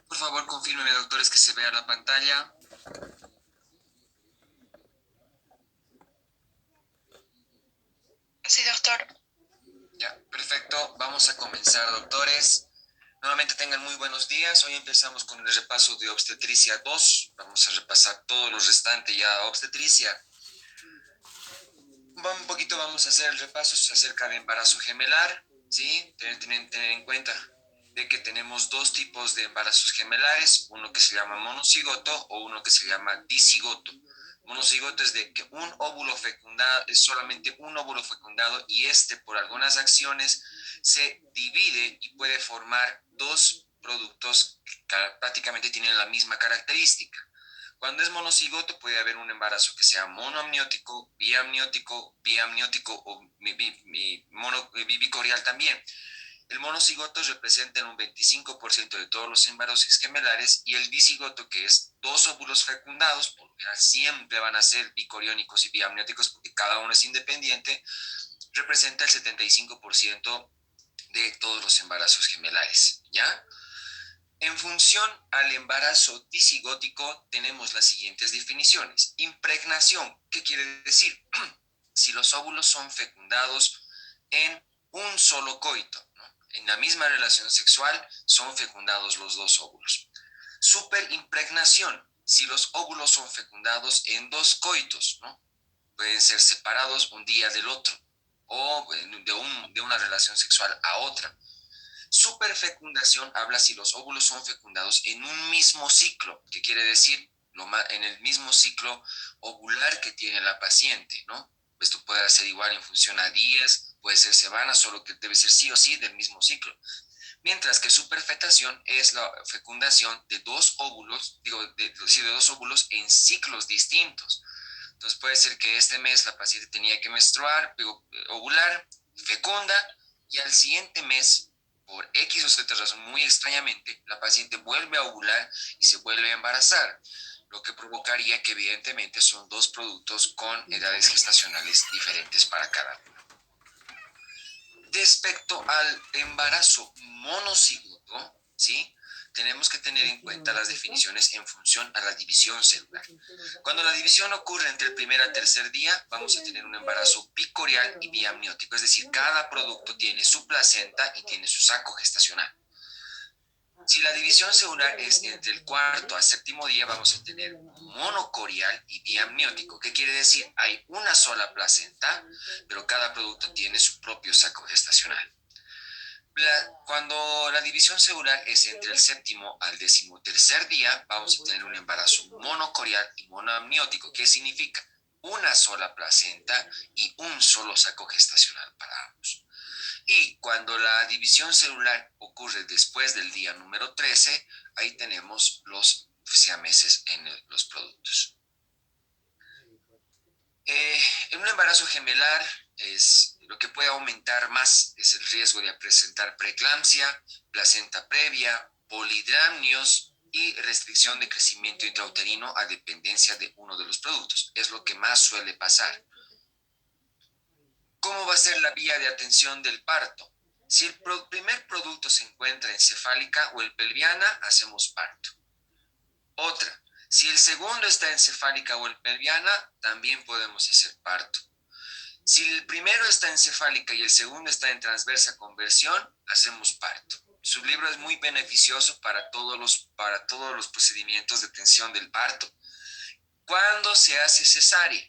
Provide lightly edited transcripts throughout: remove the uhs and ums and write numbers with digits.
Por favor, confírmeme, doctores, que se vea la pantalla. Sí, doctor. Ya, perfecto. Vamos a comenzar, doctores. Nuevamente tengan muy buenos días. Hoy empezamos con el repaso de obstetricia 2. Vamos a repasar todo lo restante ya obstetricia. Un poquito vamos a hacer el repaso acerca de embarazo gemelar, ¿sí? Tener en cuenta de que tenemos dos tipos de embarazos gemelares, uno que se llama monocigoto o uno que se llama dicigoto. Monocigoto es de que un óvulo fecundado es solamente un óvulo fecundado y este por algunas acciones se divide y puede formar dos productos que prácticamente tienen la misma característica. Cuando es monocigoto puede haber un embarazo que sea monoamniótico, biamniótico o bicorial también. El monocigoto representa en un 25% de todos los embarazos gemelares y el dicigoto, que es dos óvulos fecundados, por lo general siempre van a ser bicoriónicos y biamnióticos porque cada uno es independiente, representa el 75% de todos los embarazos gemelares, ¿ya? En función al embarazo disigótico tenemos las siguientes definiciones. Impregnación, ¿qué quiere decir? Si los óvulos son fecundados en un solo coito, ¿no? En la misma relación sexual son fecundados los dos óvulos. Superimpregnación, si los óvulos son fecundados en dos coitos, ¿no? Pueden ser separados un día del otro o de una relación sexual a otra. Superfecundación habla si los óvulos son fecundados en un mismo ciclo, que quiere decir en el mismo ciclo ovular que tiene la paciente, ¿no? Esto puede ser igual en función a días, puede ser semanas, solo que debe ser sí o sí del mismo ciclo. Mientras que superfectación es la fecundación de dos óvulos, de dos óvulos en ciclos distintos. Entonces puede ser que este mes la paciente tenía que menstruar, ovular, fecunda, y al siguiente mes, por X o Z razón, muy extrañamente, la paciente vuelve a ovular y se vuelve a embarazar, lo que provocaría que evidentemente son dos productos con edades gestacionales diferentes para cada uno. Respecto al embarazo monocigoto, ¿sí? Tenemos que tener en cuenta las definiciones en función a la división celular. Cuando la división ocurre entre el primer al tercer día, vamos a tener un embarazo bicorial y biamniótico, es decir, cada producto tiene su placenta y tiene su saco gestacional. Si la división celular es entre el cuarto al séptimo día, vamos a tener monocorial y biamniótico. ¿Qué quiere decir? Hay una sola placenta, pero cada producto tiene su propio saco gestacional. Cuando la división celular es entre el séptimo al decimotercer día, vamos a tener un embarazo monocorial y monoamniótico. ¿Qué significa? Una sola placenta y un solo saco gestacional para ambos. Y cuando la división celular ocurre después del día número 13, ahí tenemos los siameses en los productos. En un embarazo gemelar lo que puede aumentar más es el riesgo de presentar preeclampsia, placenta previa, polidramnios y restricción de crecimiento intrauterino a dependencia de uno de los productos. Es lo que más suele pasar. ¿Cómo va a ser la vía de atención del parto? Si el primer producto se encuentra encefálica o el pelviana, hacemos parto. Otra, si el segundo está encefálica o el pelviana, también podemos hacer parto. Si el primero está encefálica y el segundo está en transversa conversión, hacemos parto. Su libro es muy beneficioso para para todos los procedimientos de tensión del parto. ¿Cuándo se hace cesárea?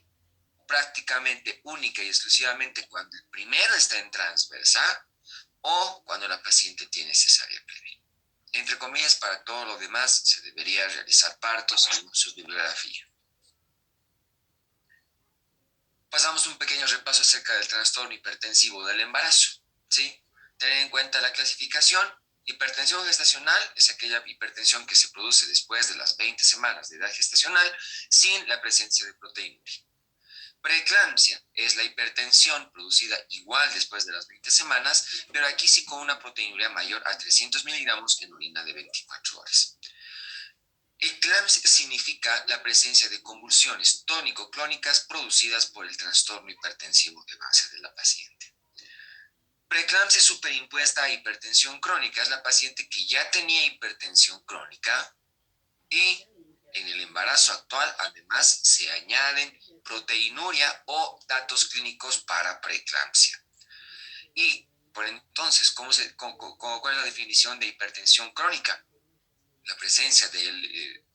Prácticamente única y exclusivamente cuando el primero está en transversa o cuando la paciente tiene cesárea previa. Entre comillas, para todo lo demás se debería realizar partos según su bibliografía. Pasamos un pequeño repaso acerca del trastorno hipertensivo del embarazo, ¿sí? Tener en cuenta la clasificación. Hipertensión gestacional es aquella hipertensión que se produce después de las 20 semanas de edad gestacional sin la presencia de proteinuria. Preeclampsia es la hipertensión producida igual después de las 20 semanas, pero aquí sí con una proteinuria mayor a 300 miligramos en orina de 24 horas. Eclampsia significa la presencia de convulsiones tónico-clónicas producidas por el trastorno hipertensivo de base de la paciente. Preeclampsia superimpuesta a hipertensión crónica es la paciente que ya tenía hipertensión crónica y en el embarazo actual además se añaden proteinuria o datos clínicos para preeclampsia. Y por entonces, ¿cuál es la definición de hipertensión crónica? La presencia de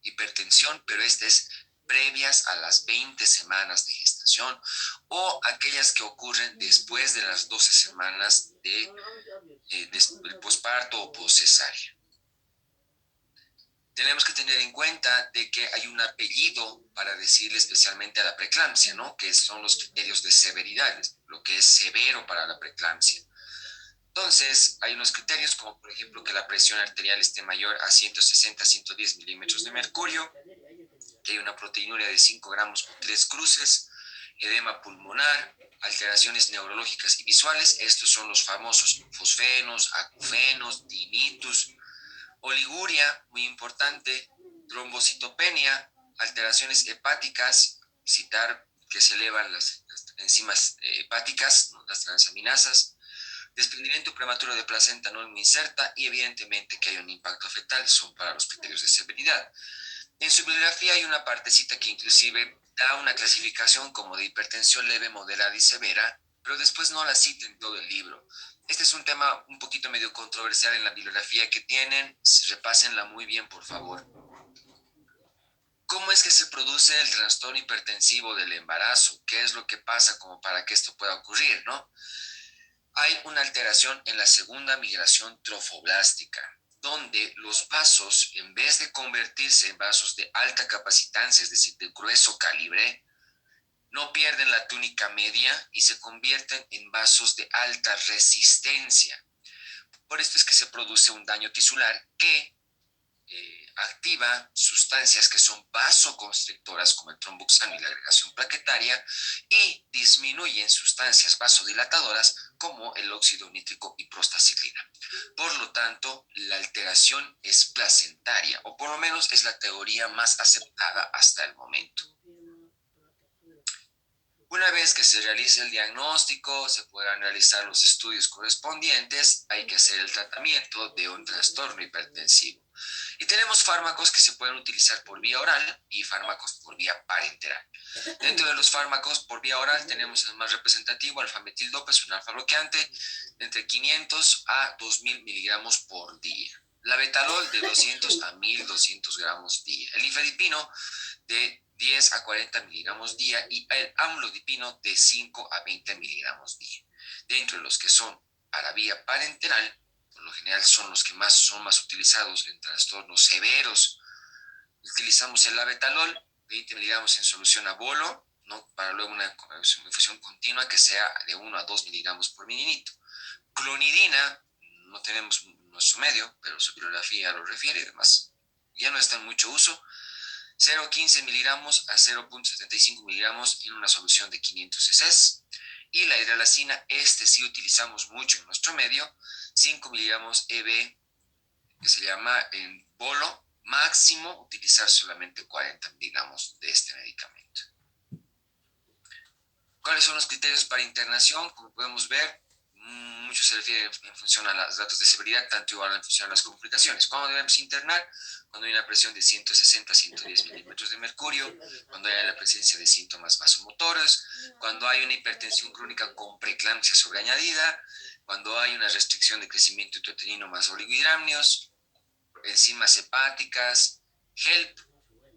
hipertensión, pero esta es previas a las 20 semanas de gestación o aquellas que ocurren después de las 12 semanas del posparto o poscesárea. Tenemos que tener en cuenta de que hay un apellido para decirle especialmente a la preeclampsia, ¿no? Que son los criterios de severidad, lo que es severo para la preeclampsia. Entonces, hay unos criterios como, por ejemplo, que la presión arterial esté mayor a 160-110 milímetros de mercurio, que hay una proteinuria de 5 gramos o 3 cruces, edema pulmonar, alteraciones neurológicas y visuales. Estos son los famosos fosfenos, acufenos, tinnitus, oliguria, muy importante, trombocitopenia, alteraciones hepáticas, citar que se elevan las enzimas hepáticas, ¿no? Las transaminasas, desprendimiento prematuro de placenta no inserta y evidentemente que hay un impacto fetal, son para los criterios de severidad. En su bibliografía hay una partecita que inclusive da una clasificación como de hipertensión leve, moderada y severa, pero después no la cita en todo el libro. Este es un tema un poquito medio controversial en la bibliografía que tienen, repásenla muy bien por favor. ¿Cómo es que se produce el trastorno hipertensivo del embarazo? ¿Qué es lo que pasa como para que esto pueda ocurrir, no? Hay una alteración en la segunda migración trofoblástica, donde los vasos, en vez de convertirse en vasos de alta capacitancia, es decir, de grueso calibre, no pierden la túnica media y se convierten en vasos de alta resistencia. Por esto es que se produce un daño tisular que activa sustancias que son vasoconstrictoras como el tromboxano y la agregación plaquetaria y disminuyen sustancias vasodilatadoras como el óxido nítrico y prostaciclina. Por lo tanto, la alteración es placentaria, o por lo menos es la teoría más aceptada hasta el momento. Una vez que se realice el diagnóstico, se puedan realizar los estudios correspondientes, hay que hacer el tratamiento de un trastorno hipertensivo. Y tenemos fármacos que se pueden utilizar por vía oral y fármacos por vía parenteral. Dentro de los fármacos por vía oral tenemos el más representativo, alfametildopa, es un alfa bloqueante, de entre 500 a 2000 miligramos por día. La betalol de 200 a 1200 gramos día. El ifedipino de 10 a 40 miligramos día y el amlodipino de 5 a 20 miligramos día. Dentro de los que son a la vía parenteral, por lo general son los que son más utilizados en trastornos severos. Utilizamos el labetalol, 20 miligramos en solución a bolo, ¿no? Para luego una infusión continua que sea de 1 a 2 miligramos por mililitro. Clonidina, no tenemos nuestro medio, pero su bibliografía lo refiere y demás. Ya no está en mucho uso. 0,15 miligramos a 0,75 miligramos en una solución de 500 cc. Y la hidralacina, sí utilizamos mucho en nuestro medio, 5 miligramos EB, que se llama en bolo, máximo utilizar solamente 40 miligramos de este medicamento. ¿Cuáles son los criterios para internación? Como podemos ver, mucho se refiere en función a los datos de severidad, tanto igual en función a las complicaciones. ¿Cuándo debemos internar? Cuando hay una presión de 160 a 110 milímetros de mercurio, cuando hay la presencia de síntomas vasomotores, cuando hay una hipertensión crónica con preeclampsia sobreañadida, cuando hay una restricción de crecimiento intrauterino más oligohidramnios, enzimas hepáticas, HELP,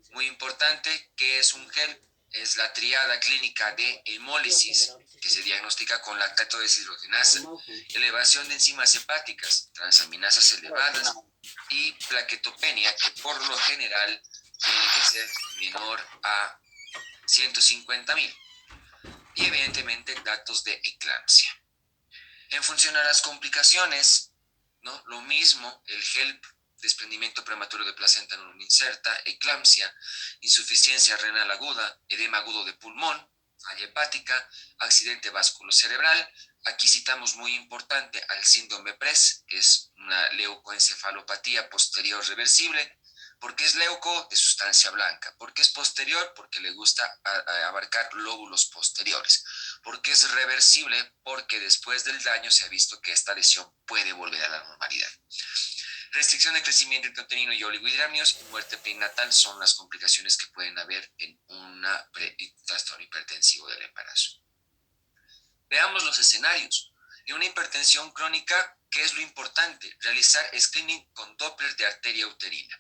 muy importante. ¿Qué es un HELP? Es la triada clínica de hemólisis, que se diagnostica con lactato deshidrogenasa, elevación de enzimas hepáticas, transaminasas elevadas y plaquetopenia, que por lo general tiene que ser menor a 150.000. Y evidentemente datos de eclampsia. En función a las complicaciones, ¿no? Lo mismo, el HELP, desprendimiento prematuro de placenta no inserta, eclampsia, insuficiencia renal aguda, edema agudo de pulmón, falla hepática, accidente vasculocerebral. Aquí citamos muy importante al síndrome PRES, que es una leucoencefalopatía posterior reversible, ¿Por qué es leuco? De sustancia blanca. ¿Por qué es posterior? Porque le gusta abarcar lóbulos posteriores. ¿Por qué es reversible? Porque después del daño se ha visto que esta lesión puede volver a la normalidad. Restricción de crecimiento intrauterino y oligohidramnios y muerte perinatal son las complicaciones que pueden haber en un trastorno hipertensivo del embarazo. Veamos los escenarios. En una hipertensión crónica, ¿qué es lo importante? Realizar screening con Doppler de arteria uterina.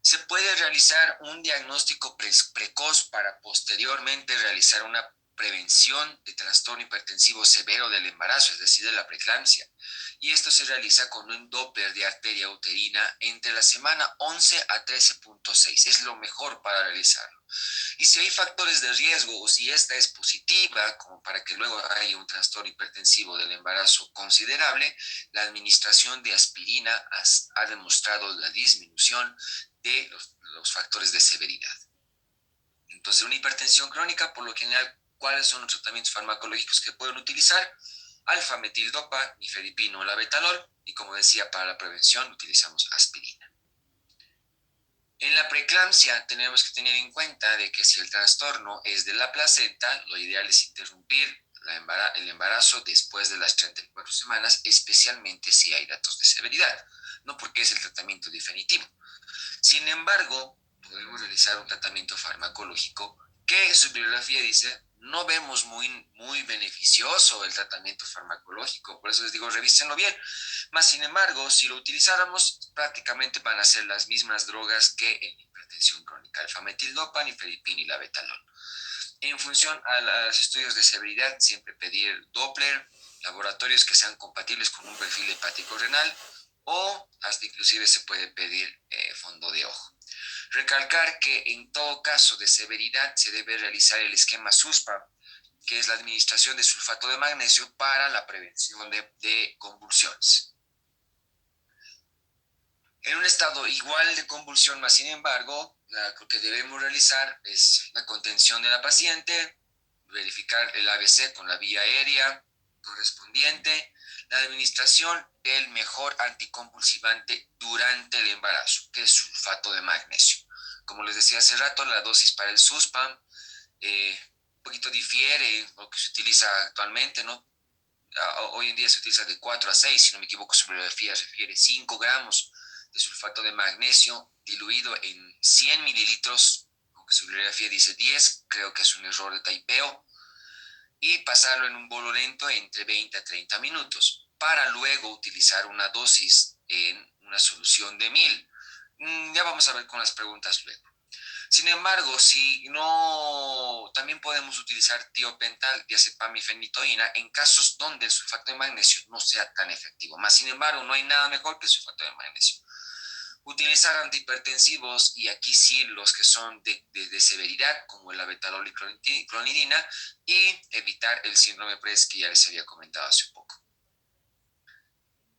Se puede realizar un diagnóstico precoz para posteriormente realizar una prevención de trastorno hipertensivo severo del embarazo, es decir, de la preeclampsia. Y esto se realiza con un Doppler de arteria uterina entre la semana 11 a 13.6. Es lo mejor para realizarlo. Y si hay factores de riesgo o si esta es positiva, como para que luego haya un trastorno hipertensivo del embarazo considerable, la administración de aspirina ha demostrado la disminución de los factores de severidad. Entonces, una hipertensión crónica, por lo general, ¿cuáles son los tratamientos farmacológicos que pueden utilizar? Alfa-metildopa, nifedipino o labetalol, y como decía, para la prevención utilizamos aspirina. En la preeclampsia tenemos que tener en cuenta de que si el trastorno es de la placenta, lo ideal es interrumpir el embarazo después de las 34 semanas, especialmente si hay datos de severidad, no porque es el tratamiento definitivo. Sin embargo, podemos realizar un tratamiento farmacológico que su bibliografía dice no vemos muy beneficioso el tratamiento farmacológico, por eso les digo revísenlo bien. Más sin embargo, si lo utilizáramos, prácticamente van a ser las mismas drogas que en hipertensión crónica, alfametildopa, nifedipina y labetalol. En función a los estudios de severidad, siempre pedir Doppler, laboratorios que sean compatibles con un perfil hepático renal o hasta inclusive se puede pedir fondo de ojo. Recalcar que en todo caso de severidad se debe realizar el esquema SUSPA, que es la administración de sulfato de magnesio para la prevención de convulsiones. En un estado igual de convulsión, más sin embargo, lo que debemos realizar es la contención de la paciente, verificar el ABC con la vía aérea correspondiente, la administración del mejor anticonvulsivante durante el embarazo, que es sulfato de magnesio. Como les decía hace rato, la dosis para el SUSPAM un poquito difiere lo que se utiliza actualmente, ¿no? Hoy en día se utiliza de 4 a 6, si no me equivoco, su bibliografía refiere 5 gramos de sulfato de magnesio diluido en 100 mililitros, aunque su bibliografía dice 10, creo que es un error de taipeo, y pasarlo en un bolo lento entre 20 a 30 minutos, para luego utilizar una dosis en una solución de 1000. Ya vamos a ver con las preguntas luego. Sin embargo, si no, también podemos utilizar tiopental, diazepam y fenitoína en casos donde el sulfato de magnesio no sea tan efectivo. Más sin embargo, no hay nada mejor que el sulfato de magnesio. Utilizar antihipertensivos, y aquí sí los que son de severidad, como el abetalol y clonidina, y evitar el síndrome PRES que ya les había comentado hace un poco.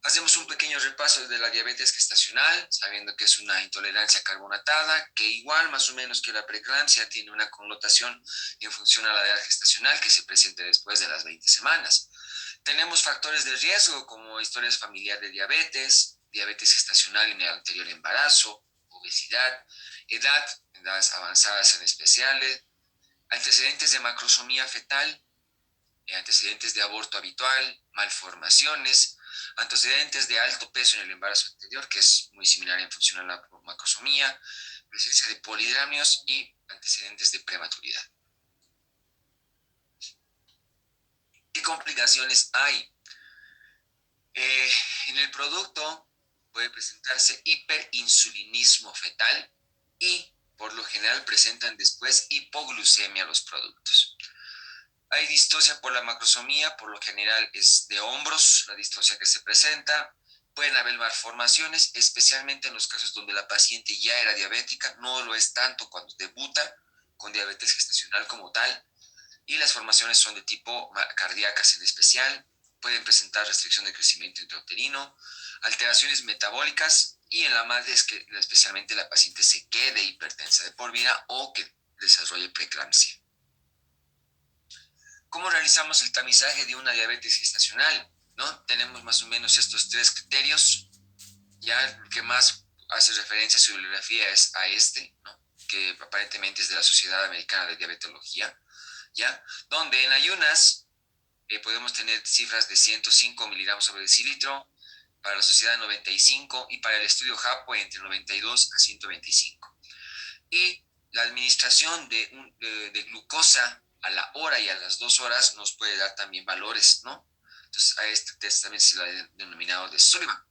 Hacemos un pequeño repaso de la diabetes gestacional, sabiendo que es una intolerancia carbonatada, que igual más o menos que la preeclampsia tiene una connotación en función a la edad gestacional que se presenta después de las 20 semanas. Tenemos factores de riesgo como historias familiares de diabetes, diabetes gestacional en el anterior embarazo, obesidad, edades avanzadas en especiales, antecedentes de macrosomía fetal, antecedentes de aborto habitual, malformaciones, antecedentes de alto peso en el embarazo anterior, que es muy similar en función a la macrosomía, presencia de polidramnios y antecedentes de prematuridad. ¿Qué complicaciones hay? En el producto puede presentarse hiperinsulinismo fetal y por lo general presentan después hipoglucemia los productos. Hay distocia por la macrosomía, por lo general es de hombros la distocia que se presenta. Pueden haber malformaciones, especialmente en los casos donde la paciente ya era diabética, no lo es tanto cuando debuta con diabetes gestacional como tal. Y las formaciones son de tipo cardíacas en especial, pueden presentar restricción de crecimiento intrauterino, alteraciones metabólicas y en la madre es que especialmente la paciente se quede hipertensa de por vida o que desarrolle preeclampsia. ¿Cómo realizamos el tamizaje de una diabetes gestacional? ¿No? Tenemos más o menos estos tres criterios. Ya el que más hace referencia, su bibliografía es a ¿no? Que aparentemente es de la Sociedad Americana de Diabetología, ¿ya? Donde en ayunas podemos tener cifras de 105 miligramos sobre decilitro, para la sociedad 95 y para el estudio JAPO entre 92 a 125. Y la administración de glucosa a la hora y a las 2 horas nos puede dar también valores, ¿no? Entonces a este test también se lo ha denominado de Sullivan.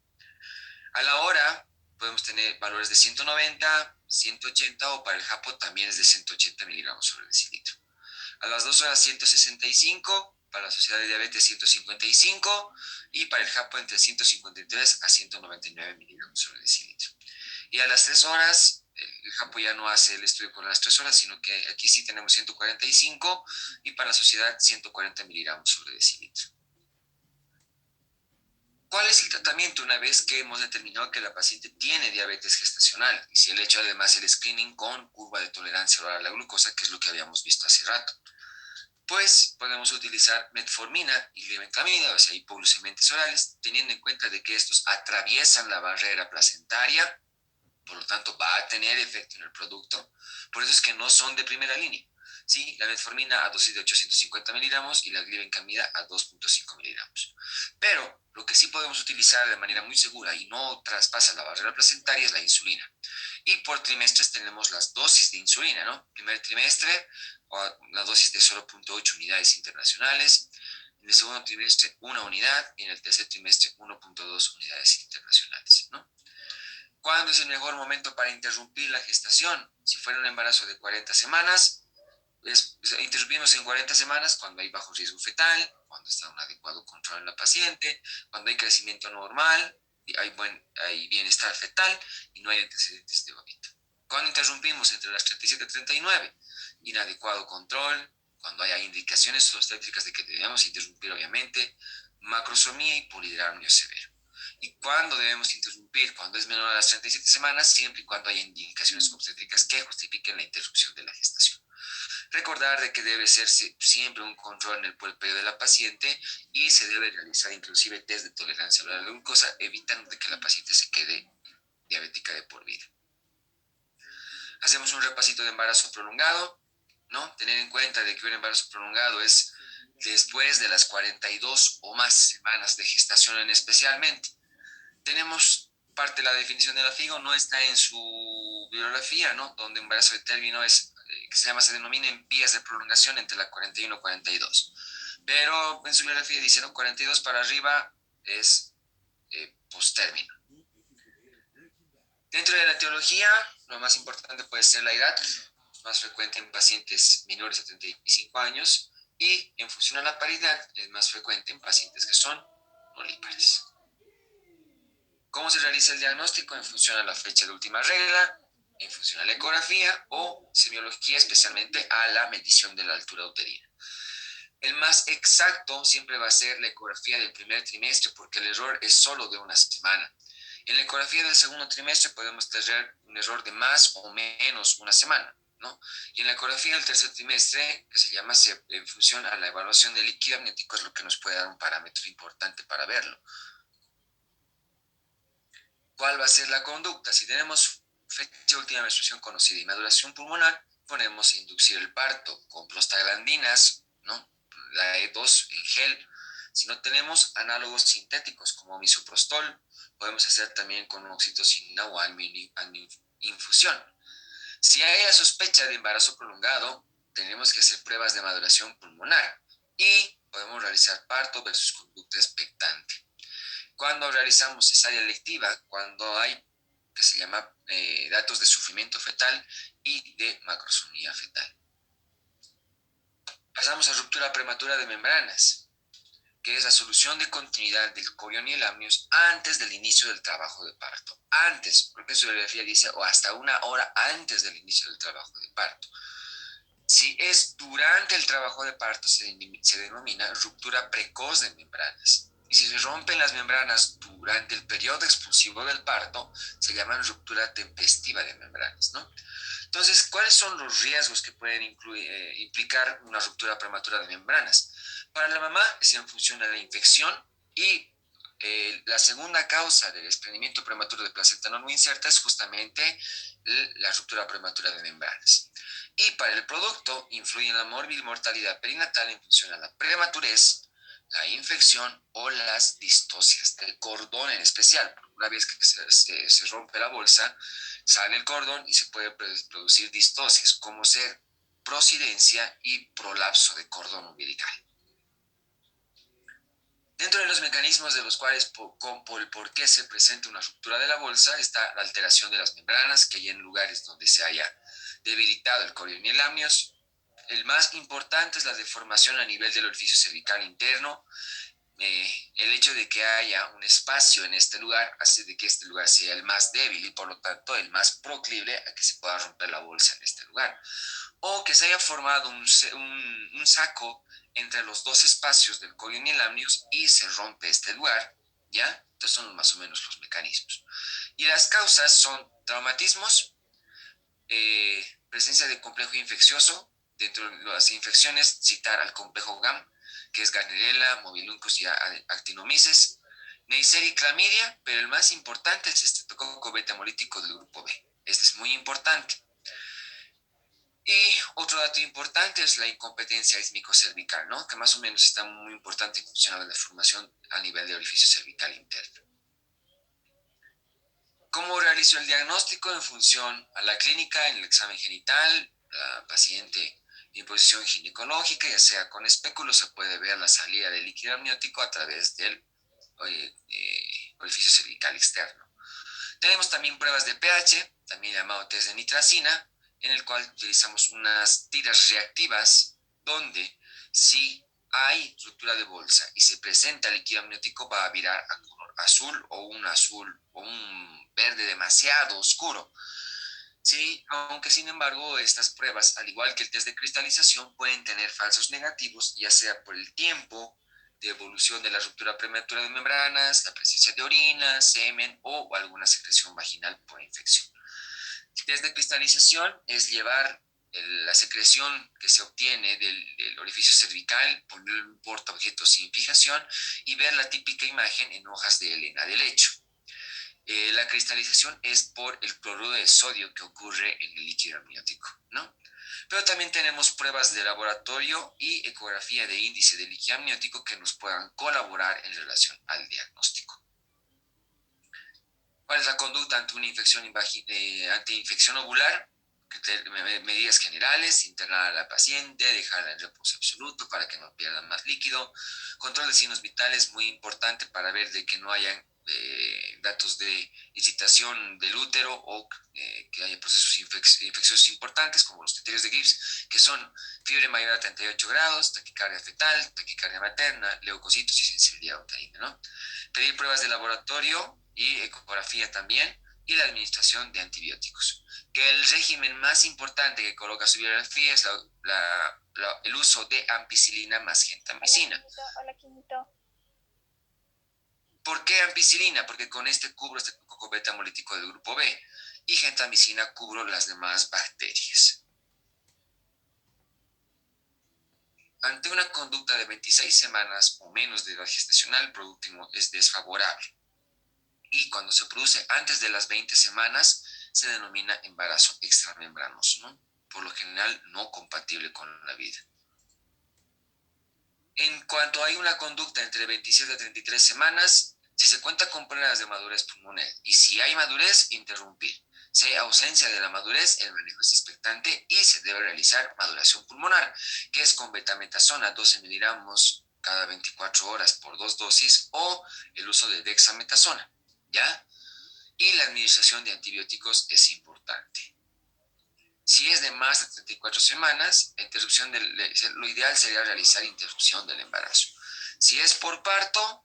A la hora podemos tener valores de 190, 180 o para el JAPO también es de 180 miligramos sobre decilitro. A las 2 horas 165, para la Sociedad de Diabetes 155 y para el JAPO entre 153 a 199 miligramos sobre decilitro. Y a las 3 horas, el JAPO ya no hace el estudio con las 3 horas, sino que aquí sí tenemos 145 y para la sociedad 140 miligramos sobre decilitro. ¿Cuál es el tratamiento una vez que hemos determinado que la paciente tiene diabetes gestacional? Y si el hecho además el screening con curva de tolerancia oral a la glucosa, que es lo que habíamos visto hace rato. Pues podemos utilizar metformina y glibenclamida, o sea, hipoglucemiantes orales, teniendo en cuenta de que estos atraviesan la barrera placentaria, por lo tanto va a tener efecto en el producto. Por eso es que no son de primera línea. ¿Sí? La metformina a dosis de 850 miligramos y la glibenclamida a 2.5 miligramos. Pero lo que sí podemos utilizar de manera muy segura y no traspasa la barrera placentaria es la insulina. Y por trimestres tenemos las dosis de insulina, ¿no? Primer trimestre, una dosis de 0.8 unidades internacionales. En el segundo trimestre, 1 unidad. Y en el tercer trimestre, 1.2 unidades internacionales, ¿no? ¿Cuándo es el mejor momento para interrumpir la gestación? Si fuera un embarazo de 40 semanas, interrumpimos en 40 semanas cuando hay bajo riesgo fetal, cuando está un adecuado control en la paciente, cuando hay crecimiento normal, y hay bienestar fetal y no hay antecedentes de vómito. Cuando interrumpimos entre las 37 y 39, inadecuado control, cuando hay indicaciones obstétricas de que debemos interrumpir, obviamente, macrosomía y polidramnio severo. ¿Y cuándo debemos interrumpir? Cuando es menor a las 37 semanas, siempre y cuando haya indicaciones obstétricas que justifiquen la interrupción de la gestación. Recordar de que debe ser siempre un control en el puerperio de la paciente y se debe realizar inclusive test de tolerancia a la glucosa, evitando de que la paciente se quede diabética de por vida. Hacemos un repasito de embarazo prolongado, ¿no? Tener en cuenta de que un embarazo prolongado es después de las 42 o más semanas de gestación especialmente. Tenemos parte de la definición de la FIGO, no está en su bibliografía, ¿no? Donde embarazo de término es, que se denomina en vías de prolongación entre la 41 y 42. Pero en su bibliografía dice, ¿no? 42 para arriba es postérmino. Dentro de la etiología, lo más importante puede ser la edad, más frecuente en pacientes menores a 35 años, y en función a la paridad, es más frecuente en pacientes que son nulípares. ¿Cómo se realiza el diagnóstico? En función a la fecha de última regla, en función a la ecografía o semiología, especialmente a la medición de la altura uterina. El más exacto siempre va a ser la ecografía del primer trimestre, porque el error es solo de una semana. En la ecografía del segundo trimestre podemos tener un error de más o menos una semana, ¿no? Y en la ecografía del tercer trimestre, que se llama en función a la evaluación del líquido amniótico, es lo que nos puede dar un parámetro importante para verlo. ¿Cuál va a ser la conducta? Si tenemos fecha de última menstruación conocida y maduración pulmonar, ponemos inducir el parto con prostaglandinas, ¿no? La E2 en gel. Si no tenemos análogos sintéticos como misoprostol, podemos hacer también con oxitocina o infusión. Si hay sospecha de embarazo prolongado, tenemos que hacer pruebas de maduración pulmonar y podemos realizar parto versus conducta expectante. Cuando realizamos cesárea electiva, cuando hay que se llama datos de sufrimiento fetal y de macrosomía fetal. Pasamos a ruptura prematura de membranas, que es la solución de continuidad del corión y el amnios antes del inicio del trabajo de parto. Antes, porque su bibliografía dice, o hasta 1 hora antes del inicio del trabajo de parto. Si es durante el trabajo de parto, se denomina ruptura precoz de membranas. Y si se rompen las membranas durante el periodo expulsivo del parto, se llaman ruptura tempestiva de membranas, ¿no? Entonces, ¿cuáles son los riesgos que pueden implicar una ruptura prematura de membranas? Para la mamá es en función de la infección y La segunda causa del desprendimiento prematuro de placenta no inserta es justamente la ruptura prematura de membranas. Y para el producto influyen la mortalidad perinatal en función a la prematurez, la infección o las distocias del cordón en especial. Una vez que se rompe la bolsa, sale el cordón y se puede producir distocias, como ser prosidencia y prolapso de cordón umbilical. Dentro de los mecanismos de los cuales por qué se presenta una ruptura de la bolsa está la alteración de las membranas, que hay en lugares donde se haya debilitado el corión y el amnios. El más importante es la deformación a nivel del orificio cervical interno. El hecho de que haya un espacio en este lugar hace de que este lugar sea el más débil y por lo tanto el más proclive a que se pueda romper la bolsa en este lugar. O que se haya formado un saco entre los dos espacios del corión y el amnios y se rompe este lugar, ¿ya? Entonces son más o menos los mecanismos. Y las causas son traumatismos, presencia de complejo infeccioso. Dentro de las infecciones, citar al complejo GAM, que es Gardnerella, Mobiluncus y Actinomyces, Neisseria y clamidia, pero el más importante es este estreptococo beta hemolítico del grupo B. Este es muy importante. Y otro dato importante es la incompetencia ismico-cervical, ¿no? Que más o menos está muy importante en función a la deformación a nivel de orificio cervical interno. ¿Cómo realizo el diagnóstico? En función a la clínica, en el examen genital, la paciente en posición ginecológica, ya sea con espéculo, se puede ver la salida del líquido amniótico a través del orificio cervical externo. Tenemos también pruebas de pH, también llamado test de nitracina, en el cual utilizamos unas tiras reactivas donde si hay ruptura de bolsa y se presenta líquido amniótico va a virar a color azul o un verde demasiado oscuro. Sí, aunque sin embargo estas pruebas, al igual que el test de cristalización, pueden tener falsos negativos, ya sea por el tiempo de evolución de la ruptura prematura de membranas, la presencia de orina, semen o alguna secreción vaginal por infección. El test de cristalización es llevar la secreción que se obtiene del orificio cervical, poner un portaobjetos sin fijación y ver la típica imagen en hojas de helena de lecho. La cristalización es por el cloruro de sodio que ocurre en el líquido amniótico, ¿no? Pero también tenemos pruebas de laboratorio y ecografía de índice de líquido amniótico que nos puedan colaborar en relación al diagnóstico. ¿Cuál es la conducta ante una infección ovular? Medidas generales: internar a la paciente, dejarla en reposo absoluto para que no pierda más líquido. Control de signos vitales, muy importante para ver de que no hayan datos de excitación del útero o que haya procesos infecciosos importantes como los criterios de Gibbs, que son fiebre mayor a 38 grados, taquicardia fetal, taquicardia materna, leucocitos y sensibilidad uterina, ¿no? Pedir pruebas de laboratorio y ecografía también, y la administración de antibióticos. Que el régimen más importante que coloca su bibliografía es el uso de ampicilina más gentamicina. Hola, Quinito. ¿Por qué ampicilina? Porque con este cubro este coco beta hemolítico del grupo B y gentamicina cubro las demás bacterias. Ante una conducta de 26 semanas o menos de edad gestacional, el producto es desfavorable. Y cuando se produce antes de las 20 semanas, se denomina embarazo extramembranoso, ¿no? Por lo general no compatible con la vida. En cuanto hay una conducta entre 27 a 33 semanas, si se cuenta con pruebas de madurez pulmonar y si hay madurez, interrumpir. Si hay ausencia de la madurez, el manejo es expectante y se debe realizar maduración pulmonar, que es con betametasona 12 miligramos cada 24 horas por 2 dosis o el uso de dexametasona, ¿ya? Y la administración de antibióticos es importante. Si es de más de 34 semanas, lo ideal sería realizar interrupción del embarazo. Si es por parto,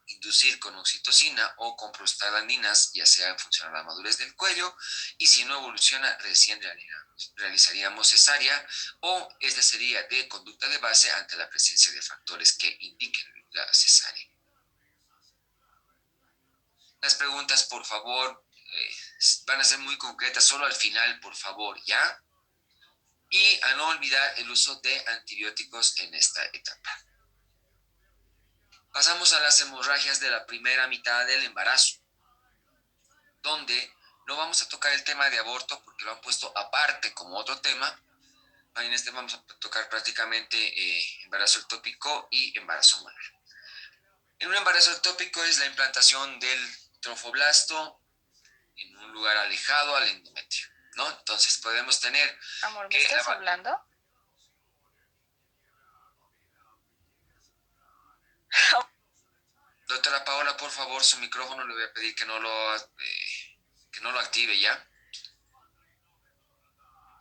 inducir con oxitocina o con prostaglandinas, ya sea en función a la madurez del cuello, y si no evoluciona, recién realizaríamos cesárea, o esta sería de conducta de base ante la presencia de factores que indiquen la cesárea. Las preguntas, por favor, van a ser muy concretas, solo al final, por favor, ¿ya? Y a no olvidar el uso de antibióticos en esta etapa. Pasamos a las hemorragias de la primera mitad del embarazo, donde no vamos a tocar el tema de aborto porque lo han puesto aparte como otro tema. En este vamos a tocar prácticamente embarazo ectópico y embarazo molar. En un embarazo ectópico es la implantación del trofoblasto en un lugar alejado al endometrio, ¿no? Entonces podemos tener... Amor, ¿me estás hablando? Doctora Paola, por favor, su micrófono le voy a pedir que no lo active ya.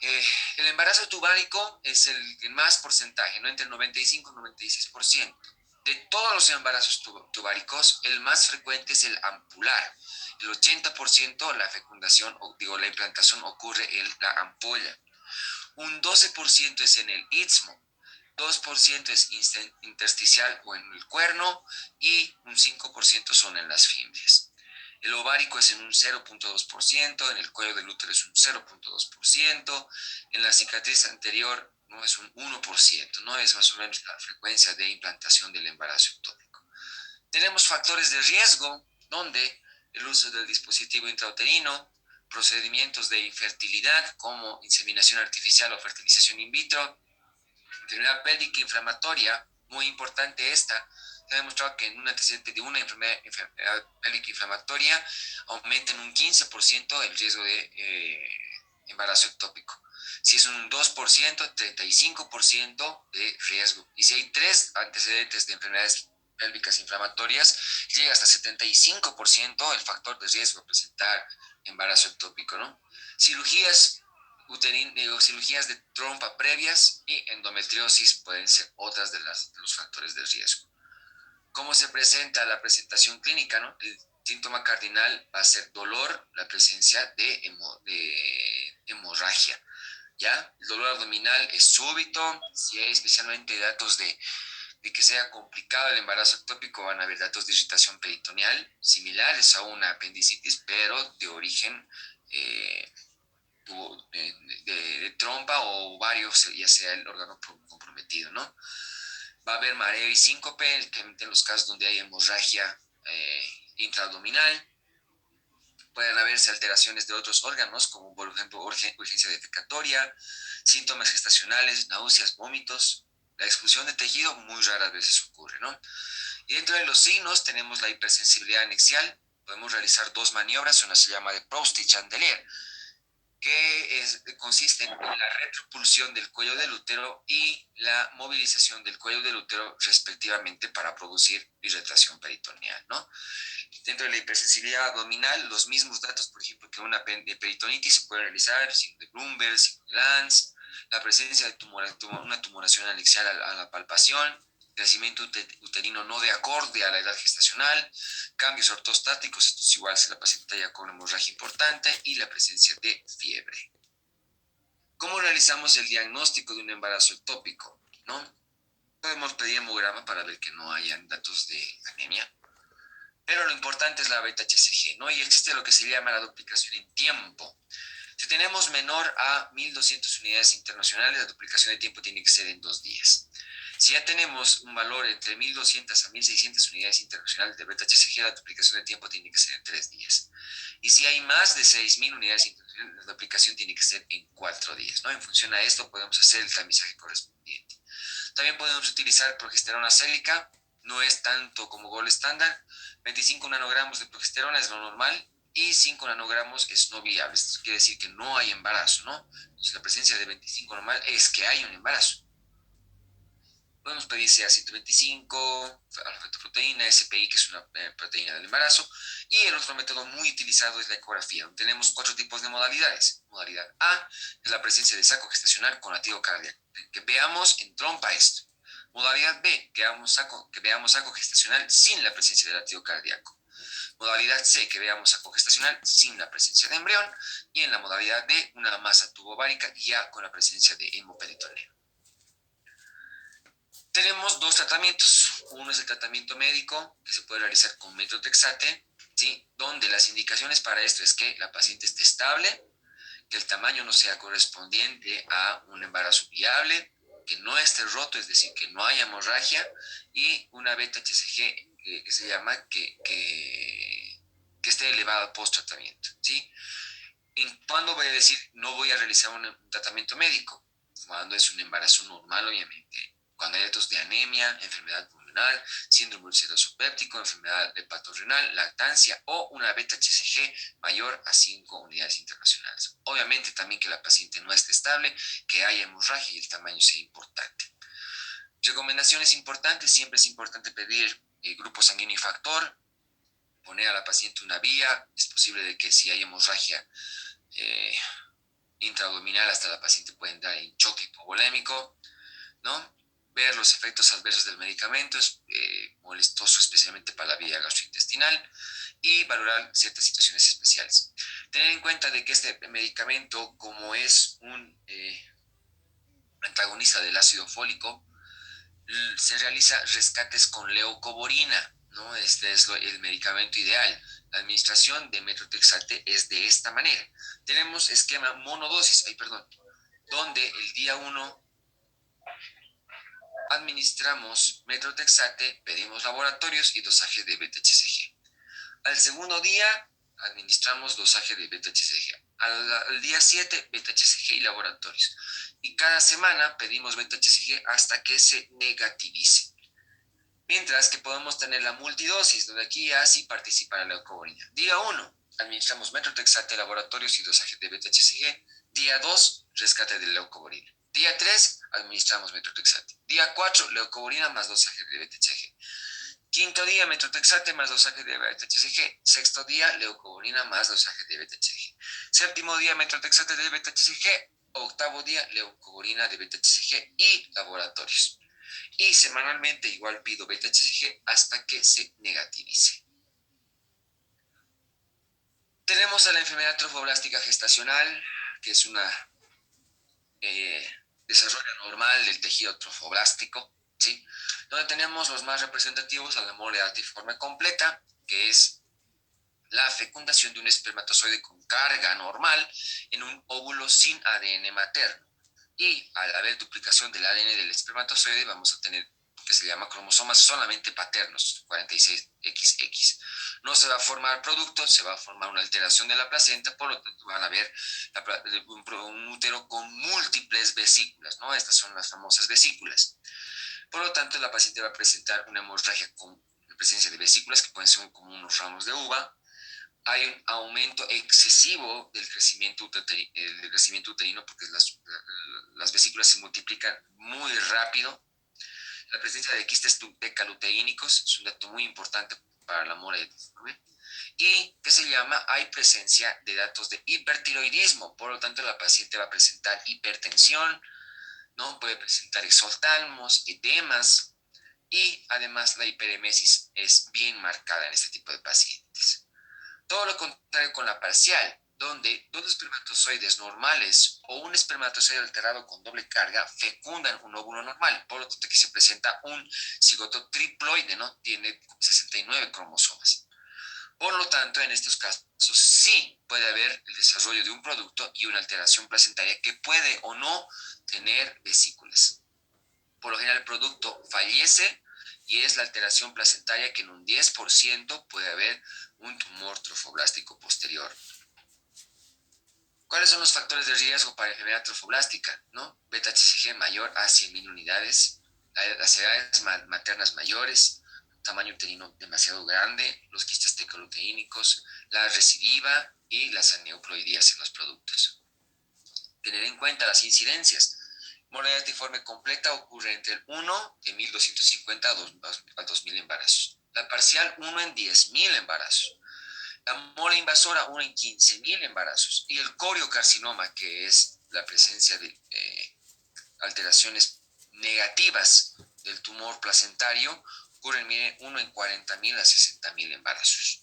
El embarazo tubárico es el más porcentaje, ¿no? Entre el 95 y 96%. De todos los embarazos tubáricos, el más frecuente es el ampular. El 80% la fecundación, o digo, la implantación ocurre en la ampolla. Un 12% es en el istmo, 2% es intersticial o en el cuerno y un 5% son en las fimbrias. El ovárico es en un 0.2%, en el cuello del útero es un 0.2%, en la cicatriz anterior no es un 1%, no es más o menos la frecuencia de implantación del embarazo ectópico. Tenemos factores de riesgo, donde el uso del dispositivo intrauterino, procedimientos de infertilidad como inseminación artificial o fertilización in vitro, enfermedad pélvica inflamatoria, muy importante esta, se ha demostrado que en un antecedente de una enfermedad pélvica inflamatoria aumenta en un 15% el riesgo de embarazo ectópico. Si es un 2%, 35% de riesgo. Y si hay 3 antecedentes de enfermedades pélvicas inflamatorias, llega hasta 75% el factor de riesgo de presentar embarazo ectópico, ¿no? Cirugías cirugías de trompa previas y endometriosis pueden ser otras de los factores de riesgo. ¿Cómo se presenta la presentación clínica? ¿No? El síntoma cardinal va a ser dolor, la presencia de hemorragia. ¿Ya? El dolor abdominal es súbito, si hay especialmente datos de que sea complicado el embarazo ectópico, van a haber datos de irritación peritoneal similares a una apendicitis, pero de origen de trompa o ovarios, ya sea el órgano comprometido, ¿no? Va a haber mareo y síncope, en los casos donde hay hemorragia intraabdominal. Pueden haberse alteraciones de otros órganos, como por ejemplo urgencia defecatoria, síntomas gestacionales, náuseas, vómitos. La expulsión de tejido muy raras veces ocurre, ¿no? Y dentro de los signos tenemos la hipersensibilidad anexial. Podemos realizar dos maniobras, una se llama de Proust y Chandelier, consiste en la retropulsión del cuello del útero y la movilización del cuello del útero respectivamente para producir irritación peritoneal, ¿no? Dentro de la hipersensibilidad abdominal, los mismos datos, por ejemplo, que una peritonitis se puede realizar, signo de Bloomberg, signo de Lanz, la presencia de una tumoración anexial a la palpación, crecimiento uterino no de acorde a la edad gestacional, cambios ortostáticos, esto es igual si la paciente ya con hemorragia importante, y la presencia de fiebre. ¿Cómo realizamos el diagnóstico de un embarazo ectópico? ¿No? Podemos pedir hemograma para ver que no hayan datos de anemia, pero lo importante es la beta-HCG, ¿no? Y existe lo que se llama la duplicación en tiempo. Si tenemos menor a 1200 unidades internacionales, la duplicación de tiempo tiene que ser en 2 días. Si ya tenemos un valor entre 1200 a 1600 unidades internacionales de beta-HCG, la duplicación de tiempo tiene que ser en 3 días. Y si hay más de 6000 unidades internacionales, la duplicación tiene que ser en 4 días, ¿no? En función a esto podemos hacer el tamizaje correspondiente. También podemos utilizar progesterona célica, no es tanto como gol estándar. 25 nanogramos de progesterona es lo normal y 5 nanogramos es no viable. Esto quiere decir que no hay embarazo, ¿no? Entonces la presencia de 25 normal es que hay un embarazo. Podemos pedir CA125, alfa-fetoproteína, SPI, que es una proteína del embarazo, y el otro método muy utilizado es la ecografía, donde tenemos 4 tipos de modalidades. Modalidad A es la presencia de saco gestacional con latido cardíaco, que veamos en trompa esto. Modalidad B, que veamos saco gestacional sin la presencia de latido cardíaco. Modalidad C, que veamos saco gestacional sin la presencia de embrión. Y en la modalidad D, una masa tubovárica ya con la presencia de hemoperitoneo. Tenemos dos tratamientos. Uno es el tratamiento médico, que se puede realizar con metotrexate, ¿sí? Donde las indicaciones para esto es que la paciente esté estable, que el tamaño no sea correspondiente a un embarazo viable, que no esté roto, es decir, que no haya hemorragia, y una beta-HCG que se llama que esté elevada post-tratamiento, ¿sí? ¿Cuándo voy a decir no voy a realizar un tratamiento médico? Cuando es un embarazo normal, obviamente. Cuando hay datos de anemia, enfermedad pulmonar, síndrome ulceroso péptico, enfermedad hepatorenal, lactancia o una beta-HCG mayor a 5 unidades internacionales. Obviamente también que la paciente no esté estable, que haya hemorragia y el tamaño sea importante. Recomendaciones importantes, siempre es importante pedir grupo sanguíneo y factor, poner a la paciente una vía, es posible de que si hay hemorragia eh, intraabdominal hasta la paciente puede entrar en choque hipovolémico, ¿no? Ver los efectos adversos del medicamento es molestoso especialmente para la vía gastrointestinal y valorar ciertas situaciones especiales. Tener en cuenta de que este medicamento, como es un antagonista del ácido fólico, se realiza rescates con leucovorina, ¿no? Este es el medicamento ideal. La administración de metrotexate es de esta manera. Tenemos esquema monodosis, donde el día 1 administramos metrotexate, pedimos laboratorios y dosaje de beta-HCG. Al segundo día administramos dosaje de beta-HCG. Al día 7, beta-HCG y laboratorios. Y cada semana pedimos beta-HCG hasta que se negativice. Mientras que podemos tener la multidosis, donde aquí ya sí participa la leucovorina. Día 1, administramos metrotexate, laboratorios y dosaje de beta-HCG. Día 2, rescate de leucovorina. Día 3, administramos metrotexate. Día 4, leucovorina más dosaje de beta-HCG. Quinto día, metrotexate más dosaje de beta-HCG. Sexto día, leucovorina más dosaje de beta-HCG. Séptimo día, metrotexate de beta-HCG. Octavo día, leucovorina de beta-HCG y laboratorios. Y semanalmente igual pido beta-HCG hasta que se negativice. Tenemos a la enfermedad trofoblástica gestacional, que es una desarrollo normal del tejido trofoblástico, ¿sí? Donde tenemos los más representativos a la mole datiforme completa, que es la fecundación de un espermatozoide con carga normal en un óvulo sin ADN materno. Y al haber duplicación del ADN del espermatozoide vamos a tener que se llama cromosomas solamente paternos, 46XX. No se va a formar producto, se va a formar una alteración de la placenta, por lo tanto van a ver un útero con múltiples vesículas, ¿no? Estas son las famosas vesículas. Por lo tanto, la paciente va a presentar una hemorragia con presencia de vesículas que pueden ser como unos ramos de uva. Hay un aumento excesivo del crecimiento uterino porque las vesículas se multiplican muy rápido. La presencia de quistes decaluteínicos es un dato muy importante para la mora datiforme. Y que se llama, hay presencia de datos de hipertiroidismo, por lo tanto la paciente va a presentar hipertensión, ¿no? Puede presentar exotalmos, edemas, y además la hiperemesis es bien marcada en este tipo de pacientes. Todo lo contrario con la parcial, donde dos espermatozoides normales o un espermatozoide alterado con doble carga fecundan un óvulo normal. Por lo tanto, aquí se presenta un cigoto triploide, ¿no? Tiene 69 cromosomas. Por lo tanto, en estos casos sí puede haber el desarrollo de un producto y una alteración placentaria que puede o no tener vesículas. Por lo general, el producto fallece y es la alteración placentaria que en un 10% puede haber un tumor trofoblástico posterior. ¿Cuáles son los factores de riesgo para enfermedad trofoblástica? ¿No? Beta-HCG mayor a 100.000 unidades, las edades maternas mayores, tamaño uterino demasiado grande, los quistes tecaluteínicos, la recidiva y las aneuploidías en los productos. Tener en cuenta las incidencias. Mole datiforme completa ocurre entre el 1 en 1.250 a 2.000 embarazos. La parcial 1 en 10.000 embarazos. La mole invasora 1 en 15.000 embarazos. Y el coriocarcinoma, que es la presencia de alteraciones negativas del tumor placentario, ocurre en 1 en 40.000 a 60.000 embarazos.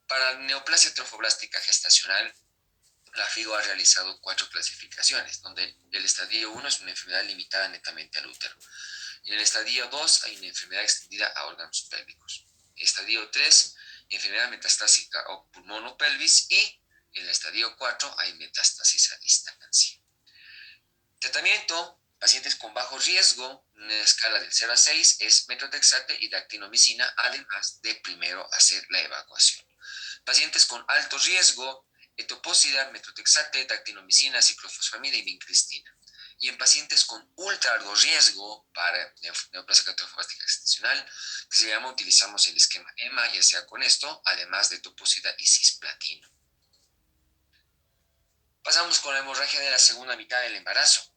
Para la neoplasia trofoblástica gestacional, la FIGO ha realizado 4 clasificaciones, donde el estadio 1 es una enfermedad limitada netamente al útero. En el estadio 2 hay una enfermedad extendida a órganos pélvicos. Estadio 3, enfermedad metastásica o pulmón o pelvis. Y en el estadio 4 hay metástasis a distancia. Tratamiento, pacientes con bajo riesgo, una escala del 0 a 6, es metrotexate y dactinomicina, además de primero hacer la evacuación. Pacientes con alto riesgo, etoposida, metrotexate, dactinomicina, ciclofosfamida y vincristina. Y en pacientes con ultra alto riesgo para neoplasia catafástica extensional, que se llama, utilizamos el esquema EMA, ya sea con esto, además de etoposida y cisplatino. Pasamos con la hemorragia de la segunda mitad del embarazo.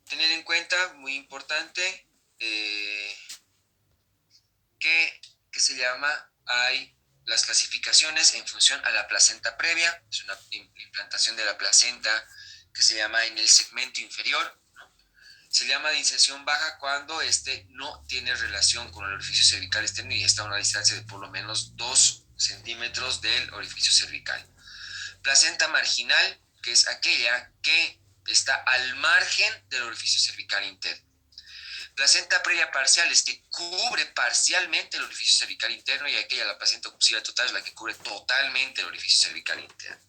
Tener en cuenta, muy importante, que se llama, hay las clasificaciones en función a la placenta previa, es una implantación de la placenta que se llama en el segmento inferior, ¿no? Se llama de inserción baja cuando este no tiene relación con el orificio cervical externo y está a una distancia de por lo menos 2 centímetros del orificio cervical. Placenta marginal, que es aquella que está al margen del orificio cervical interno. Placenta previa parcial es que cubre parcialmente el orificio cervical interno, y aquella, la placenta oclusiva total, es la que cubre totalmente el orificio cervical interno.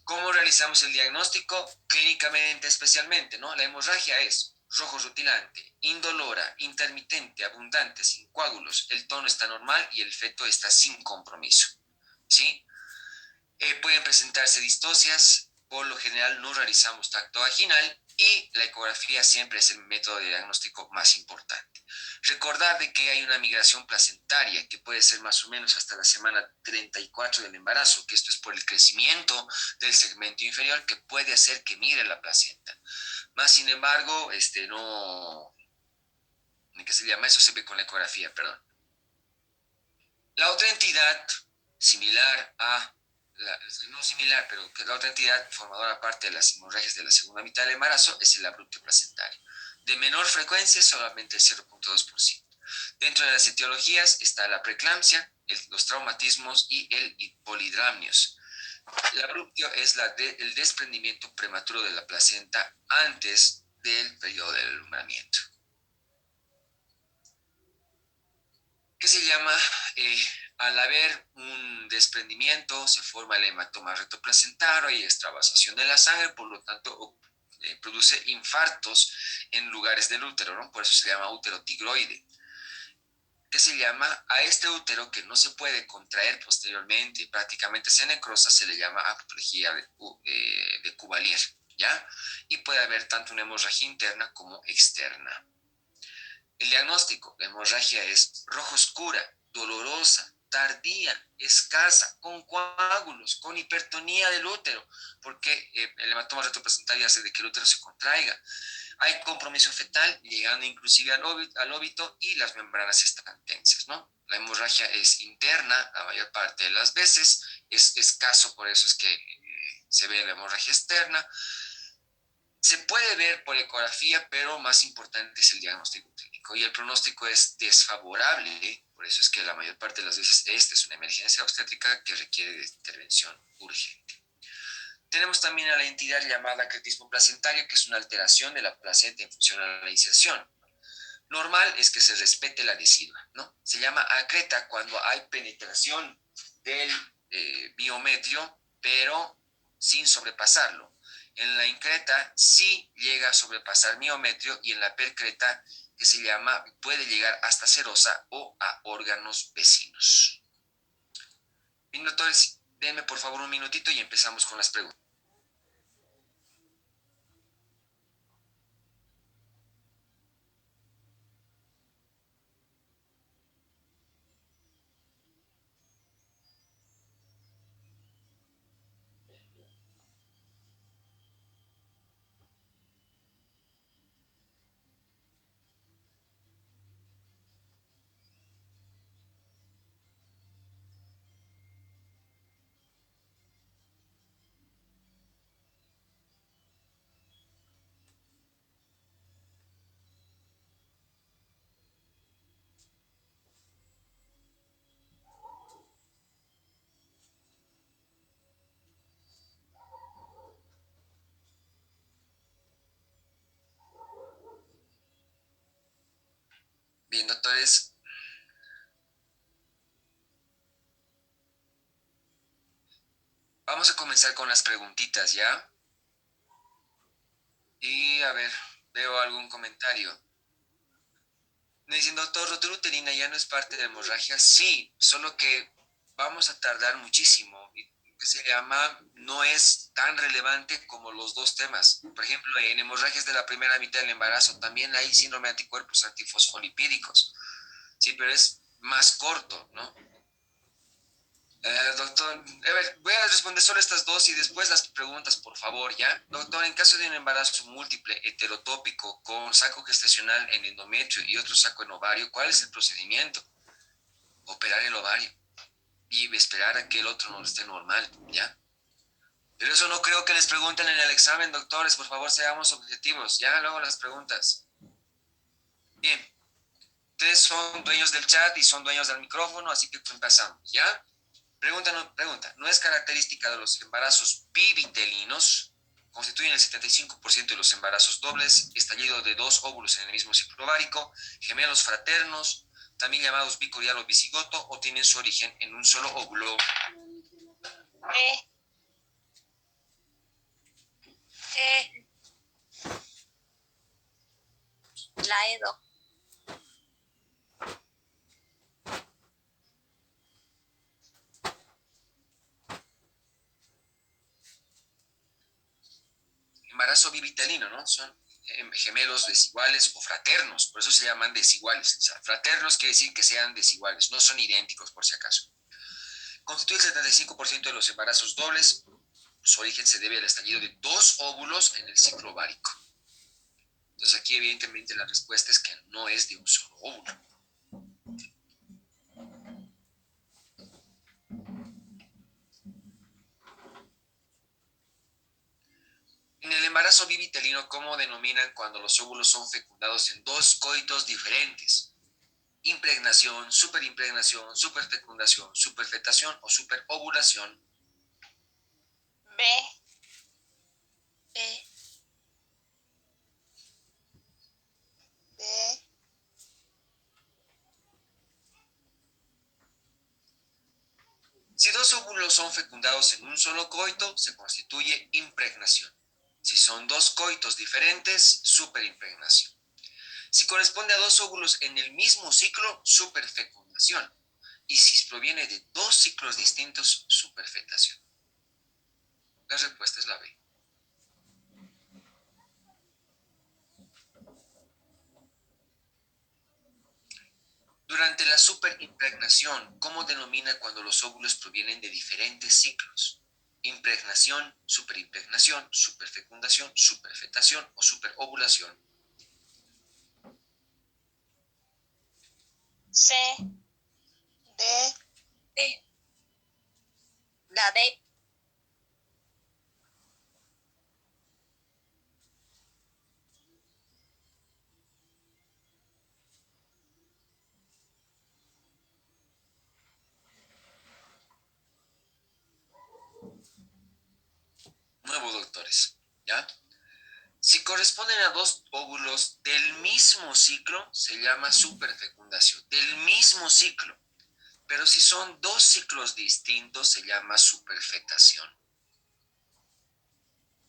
¿Cómo realizamos el diagnóstico? Clínicamente especialmente, ¿no? La hemorragia es rojo rutilante, indolora, intermitente, abundante, sin coágulos, el tono está normal y el feto está sin compromiso, ¿sí? Pueden presentarse distocias, por lo general no realizamos tacto vaginal y la ecografía siempre es el método de diagnóstico más importante. Recordar de que hay una migración placentaria que puede ser más o menos hasta la semana 34 del embarazo, que esto es por el crecimiento del segmento inferior que puede hacer que migre la placenta. Más sin embargo, no, ¿qué se llama? Eso se ve con la ecografía, perdón. La otra entidad similar a no similar, pero que la otra entidad formadora parte de las hemorragias de la segunda mitad del embarazo es el abrupto placentario. De menor frecuencia, solamente el 0.2%. Dentro de las etiologías está la preeclampsia, los traumatismos y el polidramnios. El abruptio es el desprendimiento prematuro de la placenta antes del periodo del alumbramiento. ¿Qué se llama? Al haber un desprendimiento, se forma el hematoma retoplacentario y extravasación de la sangre, por lo tanto, produce infartos en lugares del útero, ¿no? Por eso se llama útero tigroide. ¿Qué se llama? A este útero que no se puede contraer posteriormente y prácticamente se necrosa, se le llama apoplejía de Cuvalier, ¿ya? Y puede haber tanto una hemorragia interna como externa. El diagnóstico: la hemorragia es rojo oscura, dolorosa, tardía, escasa, con coágulos, con hipertonía del útero, porque el hematoma retroplacentario hace de que el útero se contraiga. Hay compromiso fetal, llegando inclusive al óbito, y las membranas están tensas, ¿no? La hemorragia es interna la mayor parte de las veces, es escaso, por eso es que se ve la hemorragia externa. Se puede ver por ecografía, pero más importante es el diagnóstico clínico y el pronóstico es desfavorable. Por eso es que la mayor parte de las veces esta es una emergencia obstétrica que requiere de intervención urgente. Tenemos también a la entidad llamada acretismo placentario, que es una alteración de la placenta en función a la inserción. Normal es que se respete la decidua, ¿no? Se llama acreta cuando hay penetración del miometrio, pero sin sobrepasarlo. En la increta sí llega a sobrepasar miometrio, y en la percreta, que se llama, puede llegar hasta serosa o a órganos vecinos. Bien, doctores, denme por favor un minutito y empezamos con las preguntas. Bien, doctores, vamos a comenzar con las preguntitas, ¿ya? Y a ver, veo algún comentario. Me dicen, doctor, rotura uterina ya no es parte de hemorragia. Sí, solo que vamos a tardar muchísimo. Que se llama, no es tan relevante como los dos temas. Por ejemplo, en hemorragias de la primera mitad del embarazo también hay síndrome de anticuerpos antifosfolipídicos. Sí, pero es más corto, ¿no? Doctor, a ver, voy a responder solo estas dos y después las preguntas, por favor, ¿ya? Doctor, en caso de un embarazo múltiple heterotópico con saco gestacional en endometrio y otro saco en ovario, ¿cuál es el procedimiento? Operar el ovario y esperar a que el otro no esté normal, ¿ya? Pero eso no creo que les pregunten en el examen, doctores, por favor, seamos objetivos, ya, luego las preguntas. Bien, ustedes son dueños del chat y son dueños del micrófono, así que empezamos, ¿ya? Pregunta, ¿no es característica de los embarazos bivitelinos? Constituyen el 75% de los embarazos dobles, estallido de dos óvulos en el mismo ciclo ovárico, gemelos fraternos, también llamados bicorial o bicigoto, o tienen su origen en un solo óvulo. Eh, eh, la EDO. Embarazo bivitelino, ¿no? Son gemelos desiguales o fraternos, por eso se llaman desiguales. O sea, fraternos quiere decir que sean desiguales, no son idénticos por si acaso. Constituye el 75% de los embarazos dobles. Su origen se debe al estallido de dos óvulos en el ciclo ovárico. Entonces aquí evidentemente la respuesta es que no es de un solo óvulo. En el embarazo bivitelino, ¿cómo denominan cuando los óvulos son fecundados en dos coitos diferentes? Impregnación, superimpregnación, superfecundación, superfetación o superovulación. B. B. B. Si dos óvulos son fecundados en un solo coito, se constituye impregnación. Si son dos coitos diferentes, superimpregnación. Si corresponde a dos óvulos en el mismo ciclo, superfecundación. Y si proviene de dos ciclos distintos, superfectación. La respuesta es la B. Durante la superimpregnación, ¿cómo denomina cuando los óvulos provienen de diferentes ciclos? Impregnación, superimpregnación, superfecundación, superfectación o superovulación. C. D. D. La D. Nuevo, doctores, ¿ya? Si corresponden a dos óvulos del mismo ciclo, se llama superfecundación, del mismo ciclo. Pero si son dos ciclos distintos, se llama superfectación.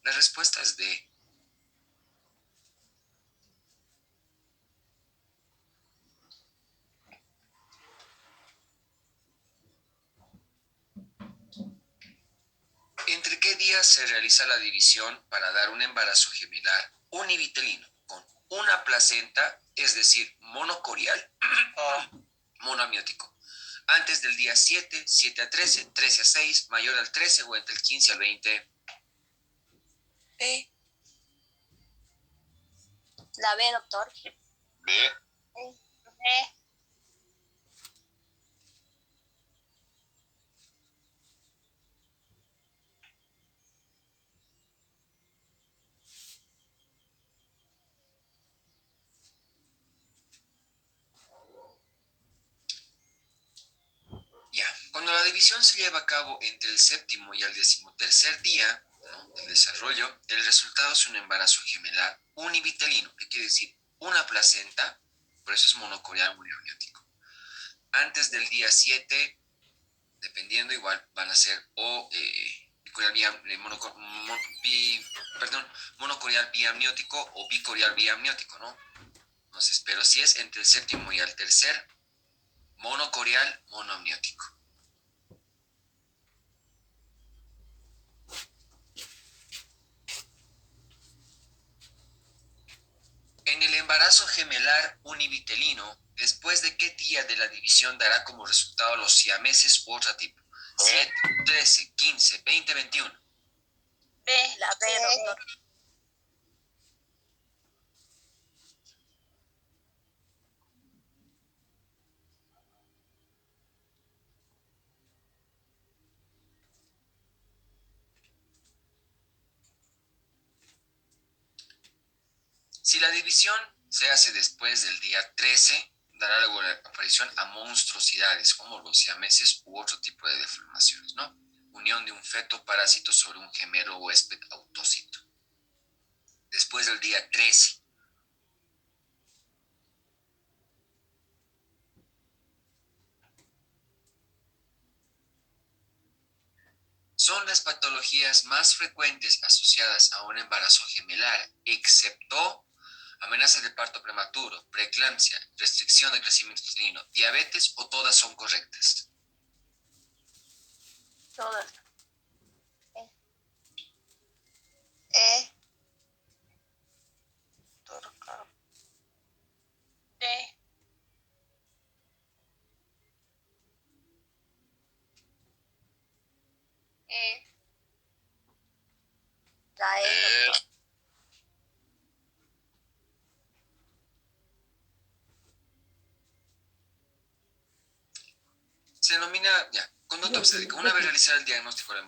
La respuesta es D. ¿Entre qué días se realiza la división para dar un embarazo gemelar univitelino con una placenta, es decir, monocorial, monoamiótico? Antes del día 7, 7 a 13, 13 a 6, mayor al 13 o entre el 15 al 20. B. La B, doctor. B. B. Ya, cuando la división se lleva a cabo entre el séptimo y el decimotercer día, ¿no?, del desarrollo, el resultado es un embarazo gemelar univitelino, que quiere decir una placenta, por eso es monocorial monoamiótico. Antes del día 7, dependiendo, igual van a ser o monocorial biamniótico o bicorial biamniótico, ¿no? Entonces, pero si es entre el séptimo y el tercer, monocorial monoamniótico. En el embarazo gemelar univitelino, ¿después de qué día de la división dará como resultado los siameses u otra tipo? 7, 13, 15, 20, 21. B. La B, doctor. Si la división se hace después del día 13, dará luego la aparición a monstruosidades como los siameses u otro tipo de deformaciones, ¿no? Unión de un feto parásito sobre un gemelo huésped autócito. Después del día 13. Son las patologías más frecuentes asociadas a un embarazo gemelar, excepto amenaza de parto prematuro, preeclampsia, restricción de crecimiento uterino, diabetes o todas son correctas. Todas. D. La E, doctor. Se denomina, ya, conducta obstétrica. Una vez realizado el diagnóstico del embarazo